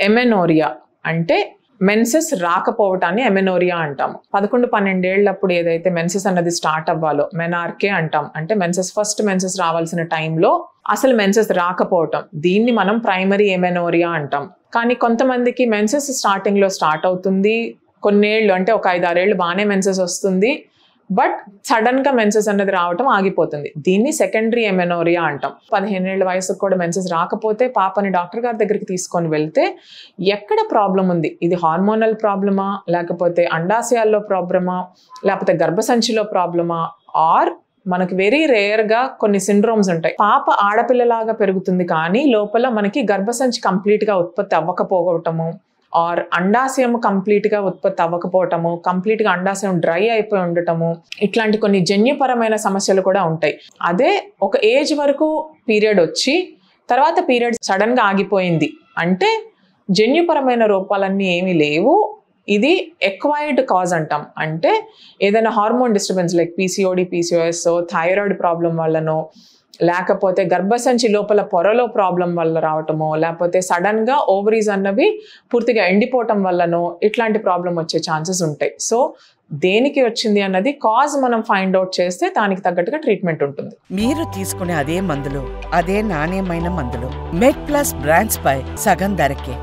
Amenorrhoea అంటే menses రాకపోవటాన్ని amenorrhoea అంటాం. 11-12 ఏళ్ళప్పుడు ఏదైతే మెన్సెస్ అన్నది స్టార్ట్ అవ్వాలో మెనార్కే అంటాం. అంటే ఫస్ట్ మెన్సెస్ రావాల్సిన టైంలో అసలు మెన్సెస్ రాకపోవటం, దీన్ని మనం ప్రైమరీ ఎమెనోరియా అంటాం. కానీ కొంతమందికి మెన్సెస్ స్టార్టింగ్లో స్టార్ట్ అవుతుంది, కొన్నేళ్ళు అంటే ఒక 5-6 ఏళ్ళు బాగానే మెన్సెస్ వస్తుంది, బట్ సడన్గా మెన్సెస్ అన్నది రావటం ఆగిపోతుంది. దీన్ని సెకండరీ ఎమెనోరియా అంటాం. 15 ఏళ్ళ వయసుకు కూడా మెన్సెస్ రాకపోతే పాపని డాక్టర్ గారి దగ్గరికి తీసుకొని వెళ్తే ఎక్కడ ప్రాబ్లం ఉంది, ఇది హార్మోనల్ ప్రాబ్లమా, లేకపోతే అండాశయాల్లో ప్రాబ్లమా, లేకపోతే గర్భసంచిలో ప్రాబ్లమా, ఆర్ మనకి వెరీ రేర్గా కొన్ని సిండ్రోమ్స్ ఉంటాయి. పాప ఆడపిల్లలాగా పెరుగుతుంది కానీ లోపల మనకి గర్భసంచి కంప్లీట్గా ఉత్పత్తి అవ్వకపోవటము, ఆర్ అండాశయం కంప్లీట్గా ఉత్పత్తి అవ్వకపోవటము, కంప్లీట్గా అండాశయం డ్రై అయిపోయి ఉండటము, ఇట్లాంటి కొన్ని జన్యుపరమైన సమస్యలు కూడా ఉంటాయి. అదే ఒక ఏజ్ వరకు పీరియడ్ వచ్చి తర్వాత పీరియడ్ సడన్గా ఆగిపోయింది అంటే జన్యుపరమైన రూపాలన్నీ ఏమీ లేవు, ఇది ఎక్వైర్డ్ కాజ్ అంటాం. అంటే ఏదైనా hormone disturbance like PCOD, PCOS, thyroid problem వల్లనో, లేకపోతే గర్భసంచి లోపల పొరలో ప్రాబ్లం వల్ల రావటమో, లేకపోతే సడన్గా ఓవరీస్ అన్నవి పూర్తిగా ఎండిపోవటం వల్లనో ఇట్లాంటి ప్రాబ్లం వచ్చే ఛాన్సెస్ ఉంటాయి. సో దేనికి వచ్చింది అన్నది కాజ్ మనం ఫైండ్ అవుట్ చేస్తే దానికి తగ్గట్టుగా ట్రీట్మెంట్ ఉంటుంది. మీరు తీసుకునే అదే మందులు, అదే నాణ్యమైన మందులు మెడ్ ప్లస్ బ్రాండ్స్ పై సగం ధరకే.